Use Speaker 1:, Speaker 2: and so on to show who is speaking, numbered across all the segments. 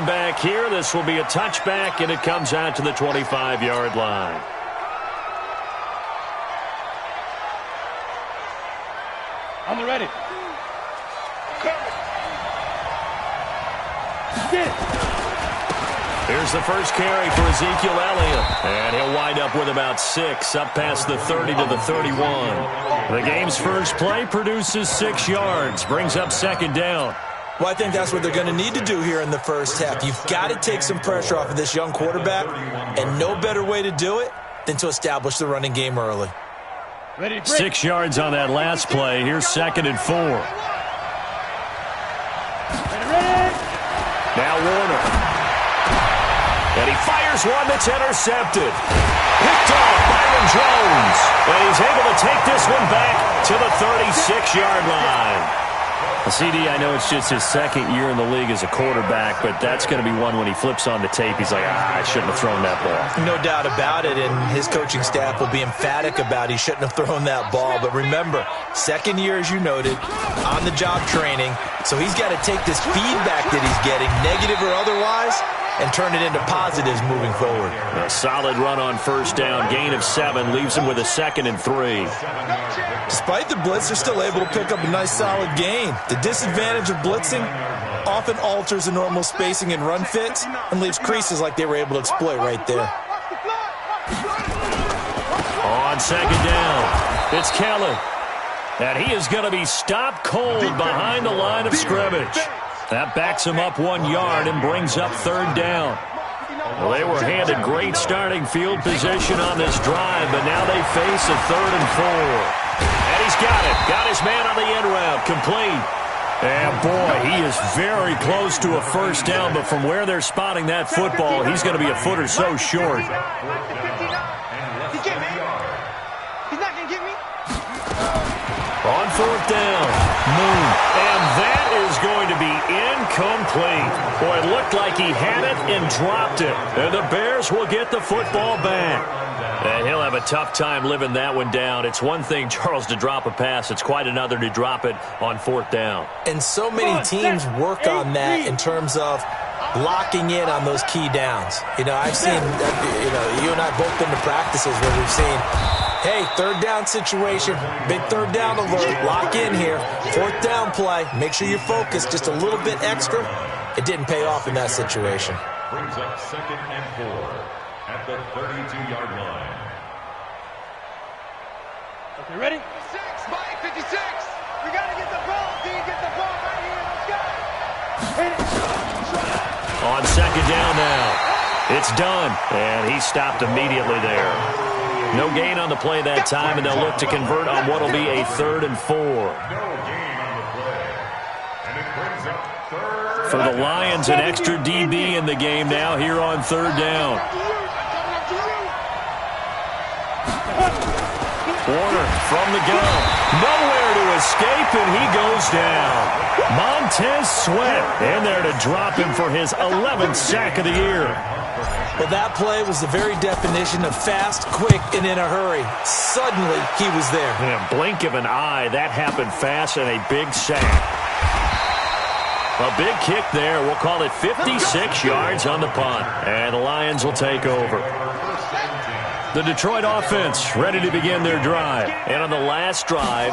Speaker 1: back here. This will be a touchback, and it comes out to the 25-yard line.
Speaker 2: I'm ready.
Speaker 1: Here's the first carry for Ezekiel Elliott, and he'll wind up with about 6, up past the 30 to the 31. The game's first play produces 6 yards, brings up second down.
Speaker 3: Well, I think that's what they're going to need to do here in the first half. You've got to take some pressure off of this young quarterback, and no better way to do it than to establish the running game early.
Speaker 1: 6 yards on that last play. Here's 2nd and 4. Now Warner. And he fires one that's intercepted. Picked off Byron Jones. And he's able to take this one back to the 36-yard line. CD, I know it's just his second year in the league as a quarterback, but that's going to be one when he flips on the tape. He's like, I shouldn't have thrown that ball.
Speaker 3: No doubt about it, and his coaching staff will be emphatic about he shouldn't have thrown that ball. But remember, second year, as you noted, on-the-job training, so he's got to take this feedback that he's getting, negative or otherwise, and turn it into positives moving forward.
Speaker 1: A solid run on first down, gain of 7, leaves him with a 2nd and 3.
Speaker 3: Despite the blitz, they're still able to pick up a nice solid gain. The disadvantage of blitzing often alters the normal spacing and run fits and leaves creases like they were able to exploit right there.
Speaker 1: On second down, it's Kelly. And he is going to be stopped cold behind the line of scrimmage. That backs him up 1 yard and brings up third down. Well, they were handed great starting field position on this drive, but now they face a 3rd and 4. And he's got it. Got his man on the end route. Complete. And, boy, he is very close to a first down, but from where they're spotting that football, he's going to be a foot or so short. On fourth down, Moon. And that is going to be incomplete. Boy, it looked like he had it and dropped it. And the Bears will get the football back. And he'll have a tough time living that one down. It's one thing, Charles, to drop a pass. It's quite another to drop it on fourth down.
Speaker 3: And so many teams work on that in terms of locking in on those key downs. You know, I've seen, you and I both been to practices where we've seen, hey, third down situation, big third down alert, lock in here, fourth down play, make sure you're focused just a little bit extra. It didn't pay off in that situation.
Speaker 4: Brings up 2nd and 4 at the 32-yard line.
Speaker 2: Okay, ready?
Speaker 5: 56, Mike, 56. We got to get the ball, D. Get the ball right here. Let's go.
Speaker 1: On second down now. It's done. And he stopped immediately there. No gain on the play that time, and they'll look to convert on what will be a 3rd and 4.
Speaker 4: No gain on the play. And it brings up 3rd.
Speaker 1: For the Lions, an extra DB in the game now here on third down. Warner from the gun. Nowhere to escape, and he goes down. Montez Sweat in there to drop him for his 11th sack of the year.
Speaker 3: Well, that play was the very definition of fast, quick, and in a hurry. Suddenly, he was there.
Speaker 1: In a blink of an eye, that happened fast and a big sack. A big kick there. We'll call it 56 yards on the punt. And the Lions will take over. The Detroit offense ready to begin their drive. And on the last drive,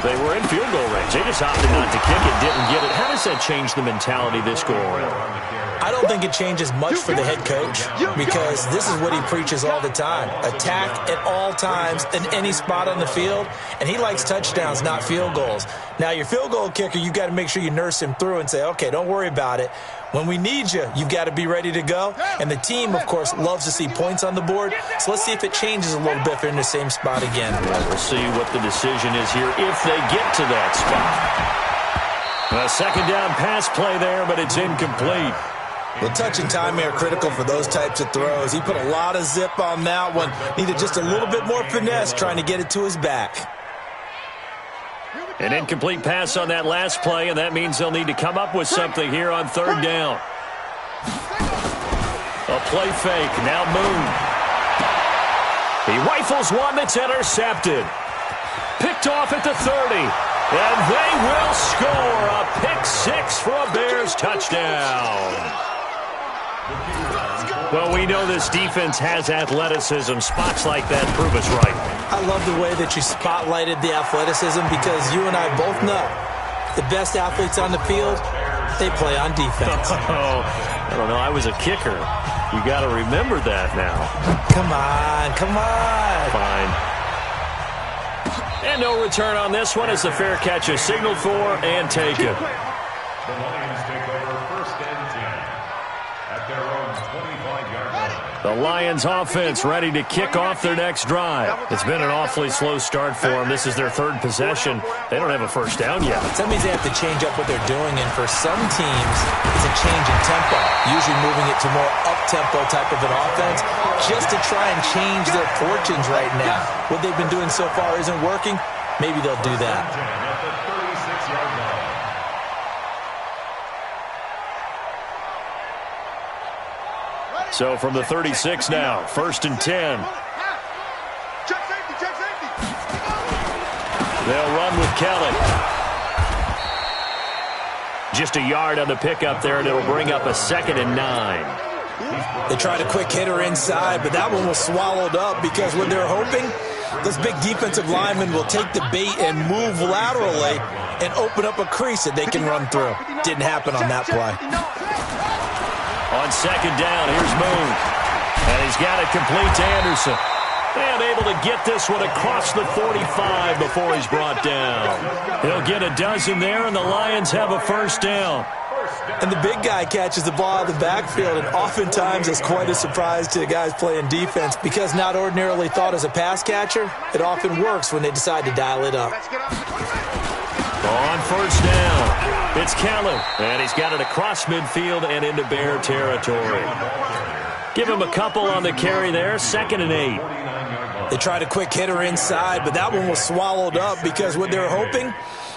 Speaker 1: they were in field goal range. They just opted not to kick it, didn't get it. How does that change the mentality this go around?
Speaker 3: I don't think it changes much for the head coach because this is what he preaches all the time. Attack at all times in any spot on the field, and he likes touchdowns, not field goals. Now, your field goal kicker, you've got to make sure you nurse him through and say, okay, don't worry about it. When we need you, you've got to be ready to go. And the team, of course, loves to see points on the board. So let's see if it changes a little bit if they're in the same spot again.
Speaker 1: Well, we'll see what the decision is here if they get to that spot. A second down pass play there, but it's incomplete.
Speaker 3: Well, touch and timing are critical for those types of throws. He put a lot of zip on that one. Needed just a little bit more finesse trying to get it to his back.
Speaker 1: An incomplete pass on that last play, and that means they'll need to come up with something here on third down. A play fake. Now Moon. He rifles one that's intercepted. Picked off at the 30. And they will score a pick six for a Bears touchdown. Well, we know this defense has athleticism. Spots like that prove us right.
Speaker 3: I love the way that you spotlighted the athleticism because you and I both know the best athletes on the field, they play on defense.
Speaker 1: Oh, I don't know. I was a kicker. You got to remember that now.
Speaker 3: Come on, come on.
Speaker 1: Fine. And no return on this one as the fair catch is signaled for and taken.
Speaker 4: The Lions take over 1st and 10 at their own 25-yard line.
Speaker 1: The Lions offense ready to kick off their next drive. It's been an awfully slow start for them. This is their 3rd possession. They don't have a first down yet.
Speaker 3: That means they have to change up what they're doing, and for some teams, it's a change in tempo, usually moving it to more up-tempo type of an offense just to try and change their fortunes right now. What they've been doing so far isn't working. Maybe they'll do that.
Speaker 4: At the 36-yard line.
Speaker 1: So from the 36 now, 1st and 10.
Speaker 5: Check safety, check safety.
Speaker 1: They'll run with Kelly. Just a yard on the pickup there, and it'll bring up a 2nd and 9.
Speaker 3: They tried a quick hitter inside, but that one was swallowed up because what they're hoping, this big defensive lineman will take the bait and move laterally and open up a crease that they can run through. Didn't happen on that play.
Speaker 1: On 2nd down, here's Moon. And he's got it complete to Anderson. And able to get this one across the 45 before he's brought down. He'll get a dozen there, and the Lions have a first down.
Speaker 3: And the big guy catches the ball out of the backfield, and oftentimes it's quite a surprise to the guys playing defense because not ordinarily thought as a pass catcher, it often works when they decide to dial it up.
Speaker 1: On first down, it's Kelly, and he's got it across midfield and into Bear territory. Give him a couple on the carry there, 2nd and 8.
Speaker 3: They tried a quick hitter inside, but that one was swallowed up because what they're hoping,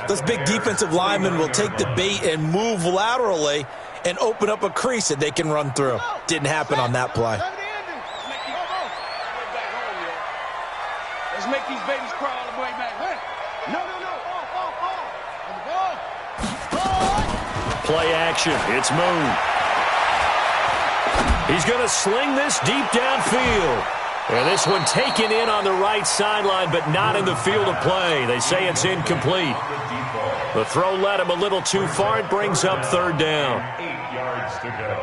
Speaker 3: this big defensive lineman will take the bait and move laterally and open up a crease that they can run through. Didn't happen on that play.
Speaker 2: Let's make these babies crawl all the way back. No.
Speaker 1: Play action. It's Moon. He's going to sling this deep downfield. And this one taken in on the right sideline, but not in the field of play. They say it's incomplete. The throw led him a little too far. It brings up 3rd down.
Speaker 4: 8 yards to go.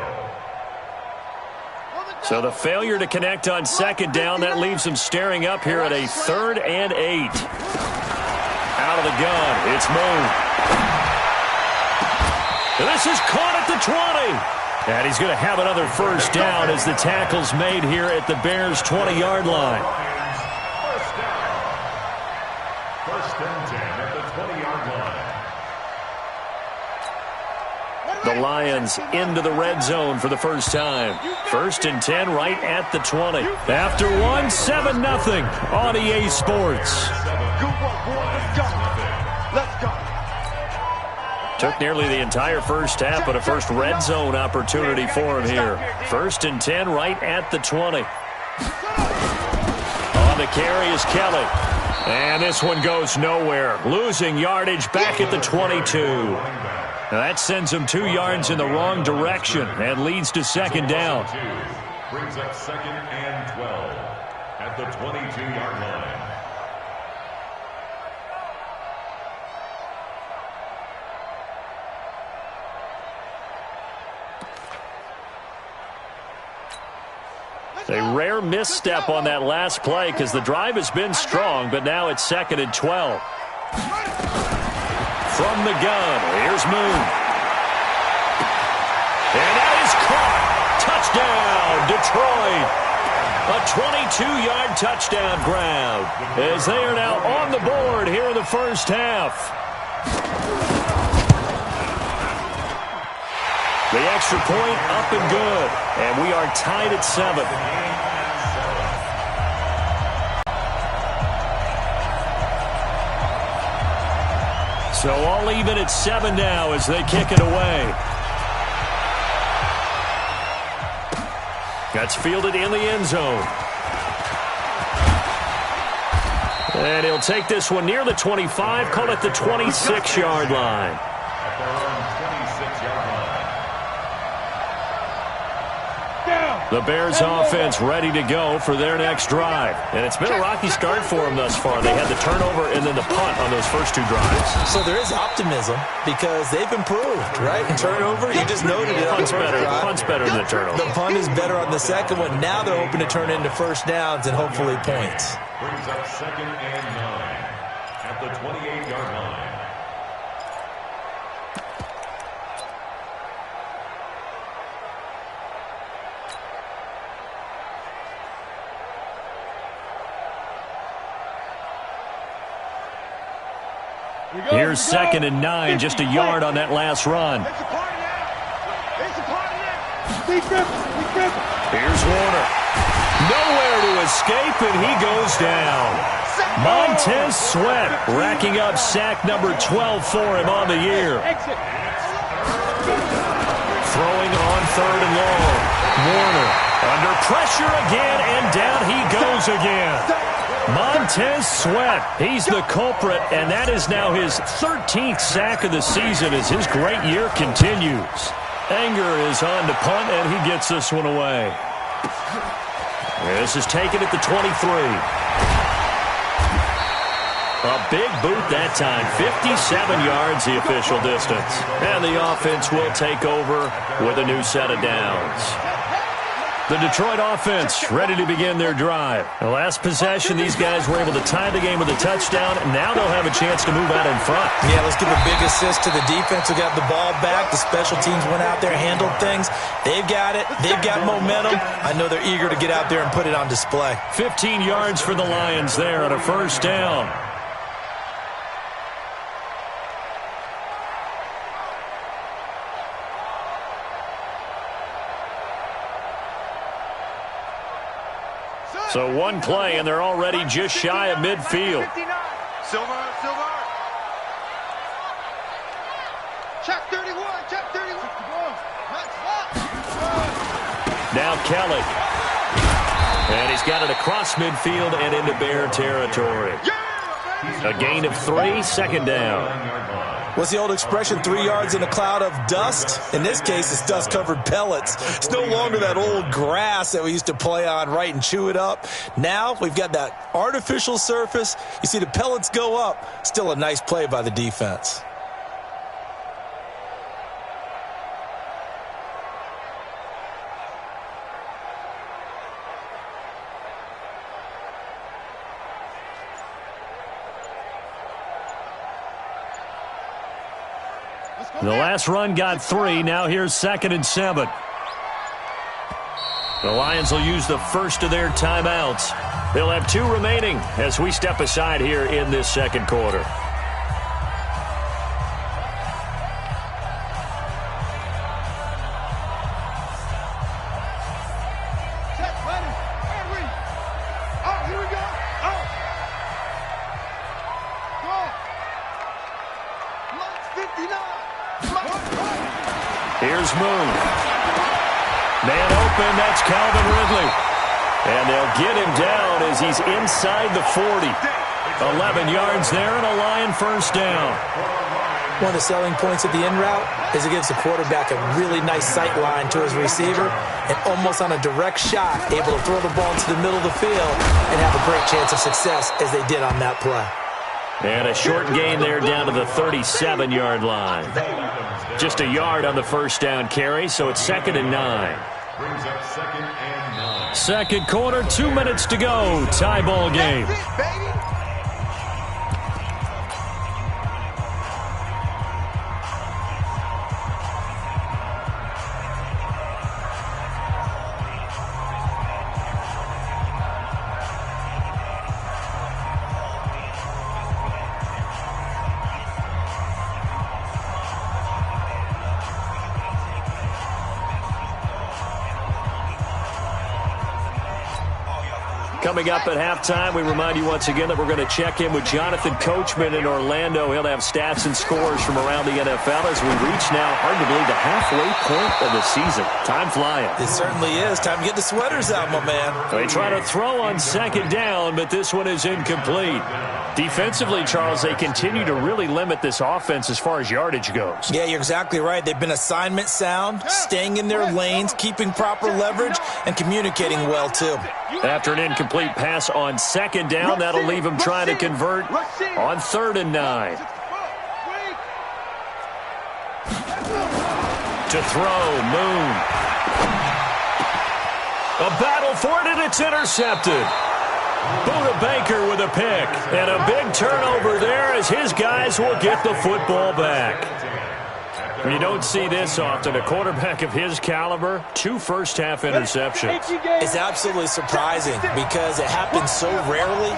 Speaker 1: So the failure to connect on 2nd down, that leaves him staring up here at a 3rd and 8. Out of the gun, it's Moon. This is caught at the 20. And he's going to have another first down as the tackle's made here at the Bears' 20-yard line.
Speaker 4: First down. 1st and 10 at the 20-yard line.
Speaker 1: The Lions into the red zone for the first time. 1st and 10 right at the 20. After one, 7-0 on EA Sports.
Speaker 5: Good work, boy. Let's go. Let's go.
Speaker 1: Took nearly the entire first half, but a first red zone opportunity for him here. 1st and 10 right at the 20. On the carry is Kelly. And this one goes nowhere. Losing yardage back at the 22. Now that sends him 2 yards in the wrong direction and leads to 2nd down.
Speaker 4: Brings up 2nd and 12 at the 22-yard line.
Speaker 1: A rare misstep on that last play because the drive has been strong, but now it's 2nd and 12. From the gun, here's Moon. And that is caught. Touchdown, Detroit. A 22-yard touchdown grab as they are now on the board here in the first half. The extra point up and good, and we are tied at 7. So all even at 7 now as they kick it away. That's fielded in the end zone. And he'll take this one near the 25, call it the 26-yard line.
Speaker 4: At their own 26-yard line.
Speaker 2: Down.
Speaker 1: The Bears offense ready to go for their next drive. And it's been a rocky start for them thus far. They had the turnover and then the punt on those first two drives.
Speaker 3: So there is optimism because they've improved, right? Turnover, you just noted it.
Speaker 1: Punt's better than the turnover.
Speaker 3: The punt is better on the second one. Now they're hoping to turn into first downs and hopefully points.
Speaker 4: Brings up 2nd and 9 at the 28-yard line.
Speaker 1: Here's 2nd and 9, just a yard on that last run. Here's Warner. Nowhere to escape, and he goes down. Montez Sweat racking up sack number 12 for him on the year. Throwing on 3rd and long. Warner under pressure again, and down he goes again. Montez Sweat, he's the culprit, and that is now his 13th sack of the season as his great year continues. Anger is on to punt, and he gets this one away. This is taken at the 23. A big boot that time, 57 yards the official distance. And the offense will take over with a new set of downs. The Detroit offense ready to begin their drive. The last possession, these guys were able to tie the game with a touchdown, and now they'll have a chance to move out in front.
Speaker 3: Yeah, let's give a big assist to the defense who got the ball back. The special teams went out there, handled things. They've got it. They've got momentum. I know they're eager to get out there and put it on display.
Speaker 1: 15 yards for the Lions there on a first down. So one play, and they're already just shy of midfield.
Speaker 5: Silver. Check 31, check 31.
Speaker 1: Now Kelly. And he's got it across midfield and into Bear territory. A gain of 3, 2nd down.
Speaker 3: What's the old expression, 3 yards in a cloud of dust? In this case, it's dust-covered pellets. It's no longer that old grass that we used to play on, right, and chew it up. Now we've got that artificial surface. You see the pellets go up. Still a nice play by the defense.
Speaker 1: The last run got 3. Now here's 2nd and 7. The Lions will use the first of their timeouts. They'll have 2 remaining as we step aside here in this second quarter. Here's Moon. Man open, that's Calvin Ridley. And they'll get him down as he's inside the 40. 11 yards there and a Lion first down.
Speaker 3: One of the selling points of the in route is it gives the quarterback a really nice sight line to his receiver and almost on a direct shot able to throw the ball into the middle of the field and have a great chance of success as they did on that play.
Speaker 1: And a short gain there down to the 37-yard line. Just a yard on the first down carry, so it's 2nd and 9.
Speaker 4: Brings up 2nd and 9.
Speaker 1: Second quarter, 2 minutes to go. Tie ball game.
Speaker 5: That's it, baby.
Speaker 1: Coming up at halftime, we remind you once again that we're going to check in with Jonathan Coachman in Orlando. He'll have stats and scores from around the NFL as we reach now, hard to believe, the halfway point of the season. Time flying.
Speaker 3: It certainly is. Time to get the sweaters out, my man.
Speaker 1: They try to throw on second down, but this one is incomplete. Defensively, Charles, they continue to really limit this offense as far as yardage goes.
Speaker 3: Yeah, you're exactly right. They've been assignment sound, staying in their lanes, keeping proper leverage, and communicating well, too.
Speaker 1: After an incomplete pass on second down, that'll leave him trying to convert on 3rd and 9. To throw, Moon. A battle for it, and it's intercepted. Buda Baker with a pick. And a big turnover there as his guys will get the football back. You don't see this often. A quarterback of his caliber, 2 first-half interceptions.
Speaker 3: It's absolutely surprising because it happens so rarely.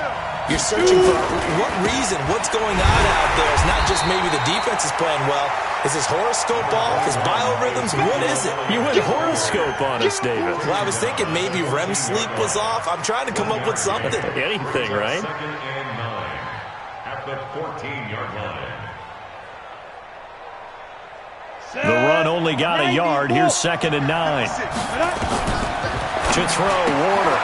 Speaker 3: You're searching for what reason, what's going on out there. It's not just maybe the defense is playing well. Is his horoscope off? His biorhythms? What is it?
Speaker 1: You went horoscope on us, David.
Speaker 3: Well, I was thinking maybe REM sleep was off. I'm trying to come up with something.
Speaker 1: Anything, right?
Speaker 4: 2nd and 9 at the 14-yard line.
Speaker 1: The run only got a yard. Here's 2nd and 9. To throw, Warner.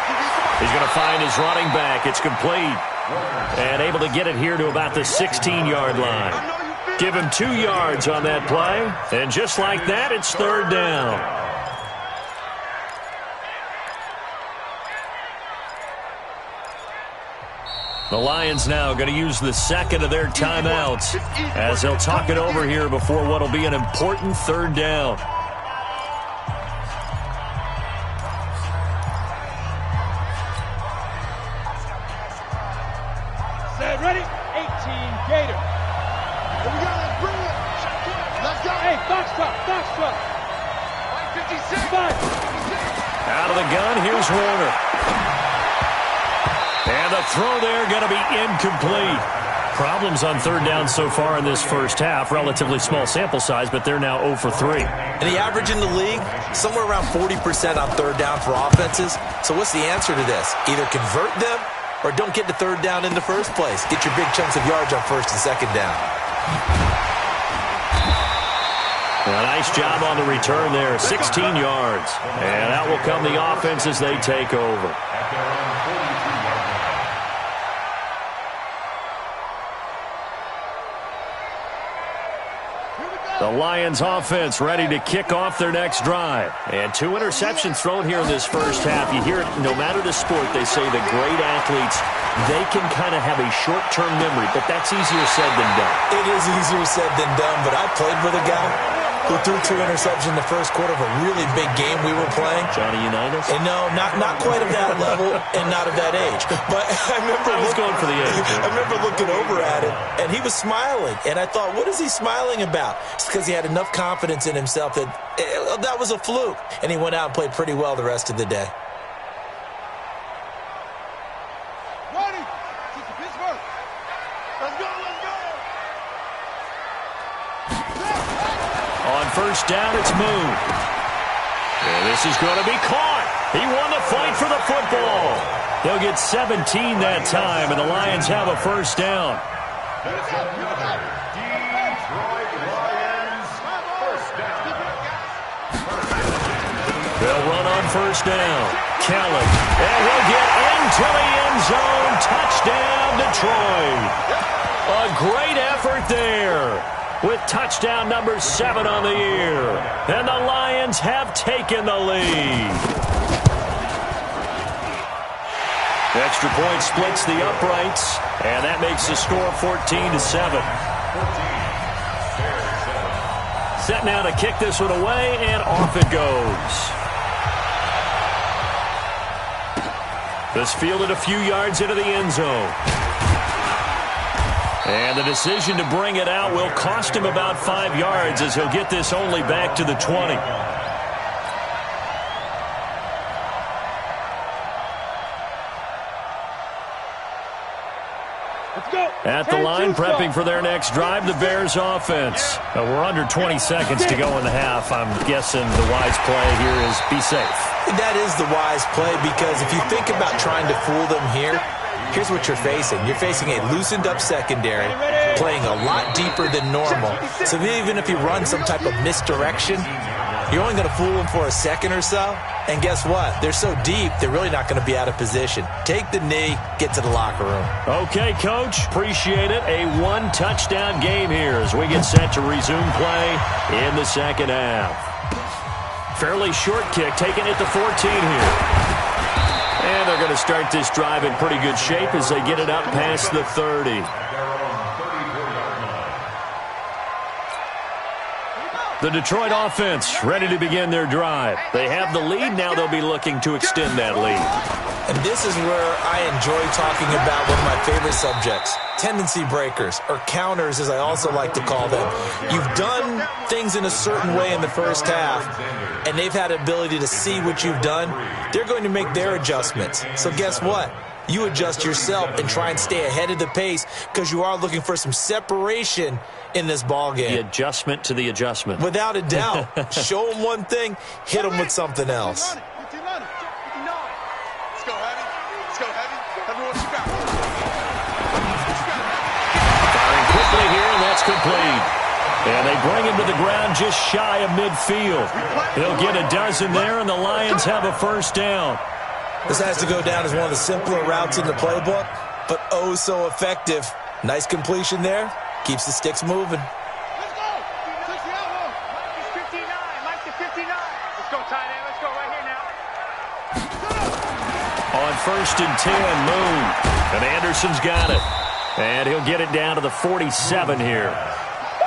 Speaker 1: He's going to find his running back. It's complete. And able to get it here to about the 16-yard line. Give him 2 yards on that play. And just like that, it's 3rd down. The Lions now going to use the 2nd of their timeouts as they'll talk it over here before what will be an important 3rd down.
Speaker 2: Set, ready? 18, Gator.
Speaker 5: Here we go, let's bring it. Let's go.
Speaker 2: Hey, Foxtrot.
Speaker 5: 56.
Speaker 1: Out of the gun, here's Warner. And the throw there going to be incomplete. Problems on 3rd down so far in this first half. Relatively small sample size, but they're now 0 for 3.
Speaker 3: And the average in the league, somewhere around 40% on 3rd down for offenses. So what's the answer to this? Either convert them or don't get to 3rd down in the first place. Get your big chunks of yards on 1st and 2nd down.
Speaker 1: A nice job on the return there, 16 yards. And out will come the offense as they take over. The Lions offense ready to kick off their next drive. And 2 interceptions thrown here in this first half. You hear it, no matter the sport, they say the great athletes, they can kind of have a short-term memory, but that's easier said than done.
Speaker 3: It is easier said than done, but I played with a guy who threw 2 interceptions in the first quarter of a really big game we were playing.
Speaker 1: Johnny Unitas?
Speaker 3: And no, not quite of that level and not of that age. But I remember
Speaker 1: going for the age.
Speaker 3: I remember looking over at him, and he was smiling. And I thought, what is he smiling about? It's because he had enough confidence in himself that that was a fluke. And he went out and played pretty well the rest of the day.
Speaker 5: Ready? Pittsburgh. Let's go.
Speaker 1: On 1st down, it's Moon. And this is going to be caught. He won the fight for the football. He'll get 17 that time, and the Lions have a 1st down.
Speaker 4: That's another Detroit Lions 1st down.
Speaker 1: They'll run on 1st down. Kelly, and he'll get into the end zone. Touchdown, Detroit. A great effort there, with touchdown number 7 on the year. And the Lions have taken the lead. Extra point splits the uprights, and that makes the score 14-7. Set now to kick this one away, and off it goes. This fielded a few yards into the end zone. And the decision to bring it out will cost him about 5 yards as he'll get this only back to the 20. At the line, prepping for their next drive, the Bears offense. We're under 20 seconds to go in the half. I'm guessing the wise play here is be safe.
Speaker 3: That is the wise play, because if you think about trying to fool them here, here's what you're facing. You're facing a loosened up secondary, playing a lot deeper than normal. So even if you run some type of misdirection, you're only going to fool them for a second or so. And guess what? They're so deep, they're really not going to be out of position. Take the knee, get to the locker room.
Speaker 1: Okay, Coach. Appreciate it. A one-touchdown game here as we get set to resume play in the second half. Fairly short kick, taking it to 14 here. And they're going to start this drive in pretty good shape as they get it up past the 30. The Detroit offense ready to begin their drive. They have the lead. Now they'll be looking to extend that lead.
Speaker 3: And this is where I enjoy talking about one of my favorite subjects, tendency breakers, or counters as I also like to call them. You've done things in a certain way in the first half, and they've had the ability to see what you've done. They're going to make their adjustments. So guess what? You adjust yourself and try and stay ahead of the pace, because you are looking for some separation in this ball game.
Speaker 1: The adjustment to the adjustment.
Speaker 3: Without a doubt. Show them one thing, hit them with something else.
Speaker 5: Let's go, Heavy. Let's go, Heavy. Everyone, you got it.
Speaker 1: Firing quickly here, and that's complete. And they bring him to the ground just shy of midfield. They'll get a dozen there, and the Lions have a first down.
Speaker 3: This has to go down as one of the simpler routes in the playbook, but oh so effective. Nice completion there. Keeps the sticks moving.
Speaker 5: Let's go. Mike is 59. Mike is 59. Let's go, tight end. Let's go right here now.
Speaker 1: On 1st and 10, Moon. And Anderson's got it. And he'll get it down to the 47 here.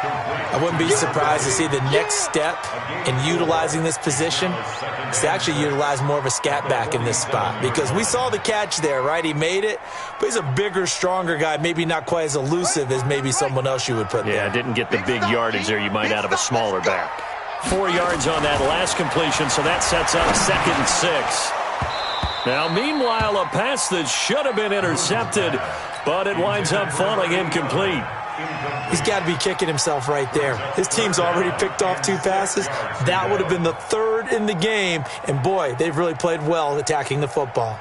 Speaker 3: I wouldn't be surprised to see the next step in utilizing this position is to actually utilize more of a scat back in this spot, because we saw the catch there, right? He made it, but he's a bigger, stronger guy, maybe not quite as elusive as maybe someone else you would put there.
Speaker 1: Yeah, didn't get the big yardage there you might out of a smaller back. 4 yards on that last completion, so that sets up 2nd and 6. Now, meanwhile, a pass that should have been intercepted, but it winds up falling incomplete.
Speaker 3: He's got to be kicking himself right there. His team's already picked off 2 passes. That would have been the 3rd in the game. And, boy, they've really played well attacking the football.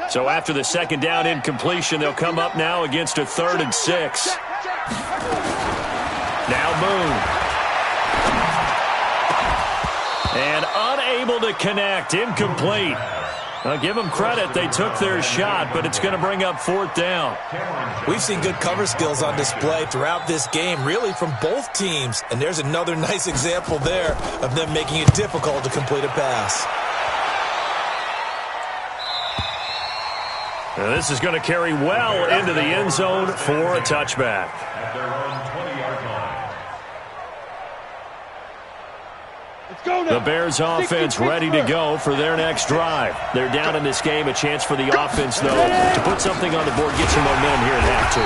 Speaker 1: So after the 2nd down incompletion, they'll come up now against a 3rd and 6. Now Moon. And unable to connect. Incomplete. I'll give them credit. They took their shot, but it's going to bring up 4th down.
Speaker 3: We've seen good cover skills on display throughout this game, really from both teams. And there's another nice example there of them making it difficult to complete a pass.
Speaker 1: Now this is going to carry well into the end zone for a touchback.
Speaker 4: At their own 20-yard line.
Speaker 1: The Bears offense ready to go for their next drive. They're down in this game. A chance for the offense, though, to put something on the board, get some momentum here in half 2.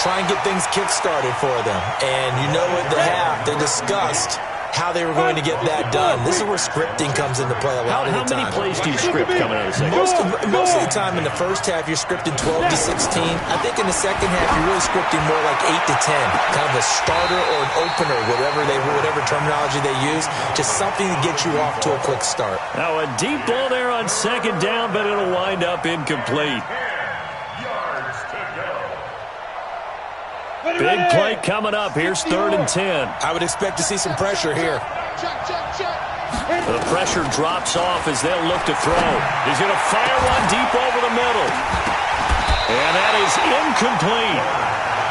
Speaker 3: Try and get things kick-started for them. And you know at the half, they discussed how they were going to get that done. This is where scripting comes into play a lot of the time.
Speaker 1: How many plays do you script coming out of the second?
Speaker 3: Most of the time in the first half, you're scripting 12 to 16. I think in the second half, you're really scripting more like 8 to 10. Kind of a starter or an opener, whatever terminology they use. Just something to get you off to a quick start.
Speaker 1: Now a deep ball there on 2nd down, but it'll wind up incomplete. Big play coming up. Here's 3rd and 10.
Speaker 3: I would expect to see some pressure here.
Speaker 1: The pressure drops off as they'll look to throw. He's going to fire one deep over the middle. And that is incomplete.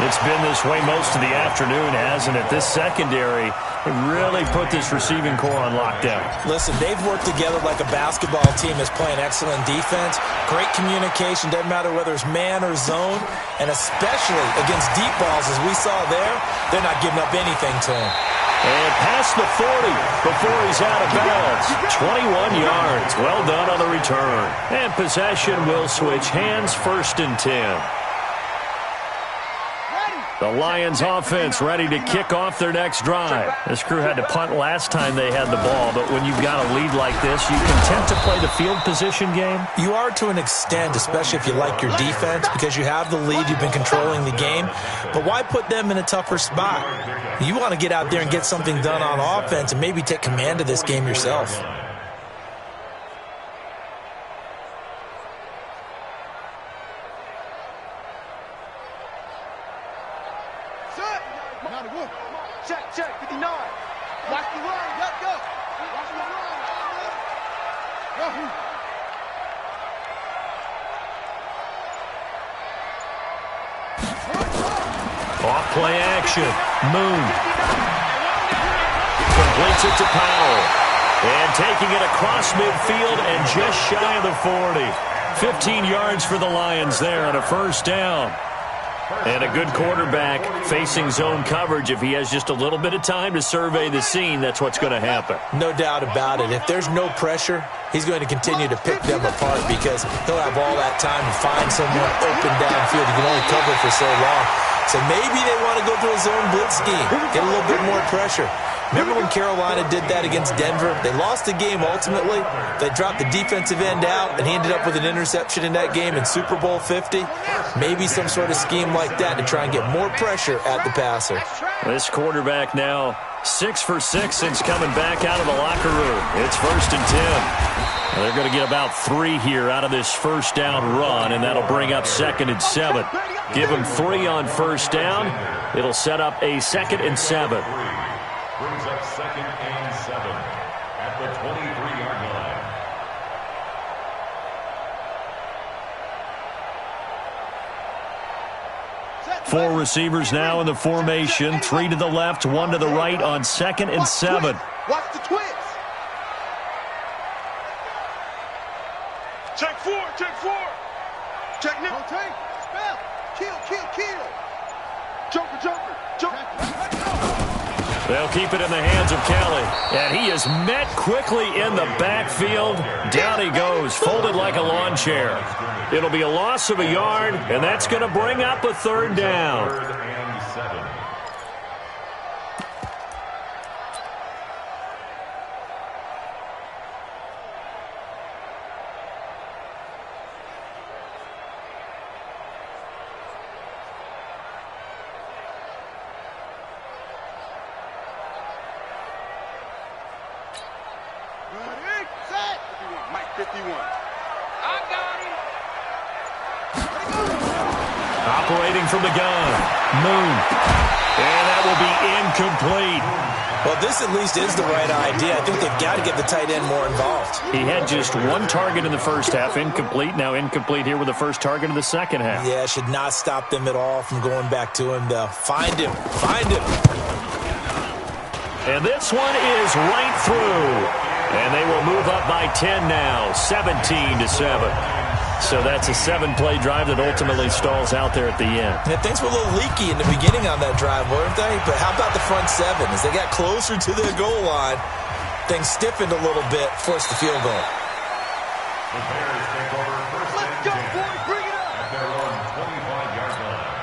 Speaker 1: It's been this way most of the afternoon, hasn't it? This secondary really put this receiving core on lockdown.
Speaker 3: Listen, they've worked together like a basketball team that's playing excellent defense. Great communication, doesn't matter whether it's man or zone. And especially against deep balls, as we saw there, they're not giving up anything to him.
Speaker 1: And past the 40 before he's out of bounds. 21 yards. Well done on the return. And possession will switch hands. 1st and 10. The Lions offense ready to kick off their next drive. This crew had to punt last time they had the ball, but when you've got a lead like this, you content to play the field position game?
Speaker 3: You are to an extent, especially if you like your defense, because you have the lead, you've been controlling the game. But why put them in a tougher spot? You want to get out there and get something done on offense and maybe take command of this game yourself.
Speaker 5: Check, 59. Watch the run, let's go. Watch the run.
Speaker 1: Off play action. Moon. Completes it to Powell. And taking it across midfield and just shy of the 40. 15 yards for the Lions there on a first down. And a good quarterback facing zone coverage. If he has just a little bit of time to survey the scene, that's what's going to happen.
Speaker 3: No doubt about it. If there's no pressure, he's going to continue to pick them apart because he'll have all that time to find someone open downfield. He can only cover for so long. So maybe they want to go to a zone blitz scheme, get a little bit more pressure. Remember when Carolina did that against Denver? They lost the game ultimately. They dropped the defensive end out, and he ended up with an interception in that game in Super Bowl 50. Maybe some sort of scheme like that to try and get more pressure at the passer.
Speaker 1: This quarterback now 6 for 6 since coming back out of the locker room. It's 1st and 10. They're going to get about 3 here out of this first down run, and that'll bring up 2nd and 7. Give them 3 on first down. It'll set up a 2nd and 7.
Speaker 4: Brings up 2nd and 7 at the 23-yard line.
Speaker 1: 4 receivers now in the formation. 3 to the left, 1 to the right on 2nd and 7.
Speaker 5: Watch the twist. Check 4. Check now. Rotate. Spell. Kill. Joker.
Speaker 1: They'll keep it in the hands of Kelly. And he is met quickly in the backfield. Down he goes, folded like a lawn chair. It'll be a loss of a yard, and that's going to bring up a 3rd down.
Speaker 4: 3rd and 7.
Speaker 5: Mike 51. I got him.
Speaker 1: Operating from the gun. Moon. And that will be incomplete.
Speaker 3: Well, this at least is the right idea. I think they've got to get the tight end more involved.
Speaker 1: He had just 1 target in the first half. Incomplete. Now incomplete here with the first target of the second half.
Speaker 3: Yeah, should not stop them at all from going back to him, though. Find him.
Speaker 1: And this one is right through. And they will move up by 10 now, 17-7. So that's a 7-play drive that ultimately stalls out there at the end.
Speaker 3: Yeah, things were a little leaky in the beginning on that drive, weren't they? But how about the front 7? As they got closer to the goal line, things stiffened a little bit, forced the field goal.
Speaker 4: The Bears take over 1st and 10
Speaker 5: Bring it up.
Speaker 4: at their own 25-yard line.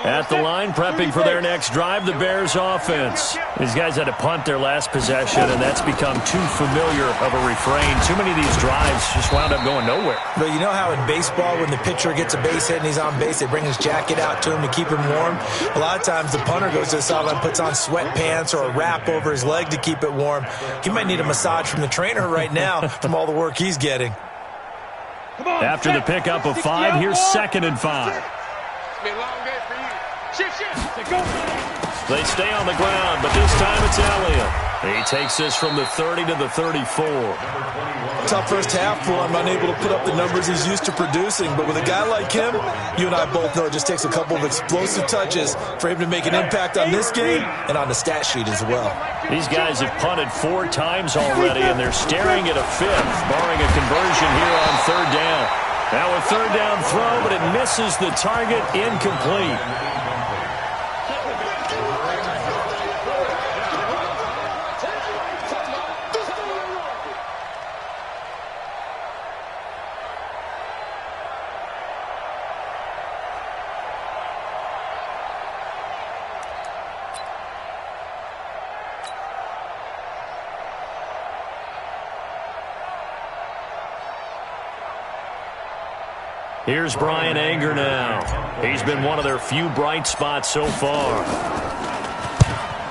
Speaker 1: At the line, prepping for their next drive, the Bears offense. These guys had to punt their last possession, and that's become too familiar of a refrain. Too many of these drives just wound up going nowhere.
Speaker 3: But you know how in baseball, when the pitcher gets a base hit and he's on base, they bring his jacket out to him to keep him warm? A lot of times the punter goes to the sideline, puts on sweatpants or a wrap over his leg to keep it warm. He might need a massage from the trainer right now from all the work he's getting.
Speaker 1: After the pickup of 5, here's 2nd and 5.
Speaker 5: Been a long day for you. Shift.
Speaker 1: They stay on the ground, but this time it's Elliott. He takes this from the 30 to the 34.
Speaker 3: Tough first half for him, unable to put up the numbers he's used to producing. But with a guy like him, you and I both know it just takes a couple of explosive touches for him to make an impact on this game and on the stat sheet as well.
Speaker 1: These guys have punted 4 times already, and they're staring at a 5th, barring a conversion here on 3rd down. Now a 3rd down throw, but it misses the target, incomplete. Here's Brian Anger now. He's been one of their few bright spots so far.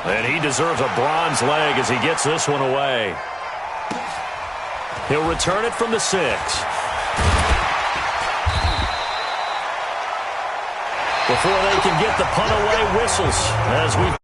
Speaker 1: And he deserves a bronze leg as he gets this one away. He'll return it from the 6. Before they can get the punt away, whistles as we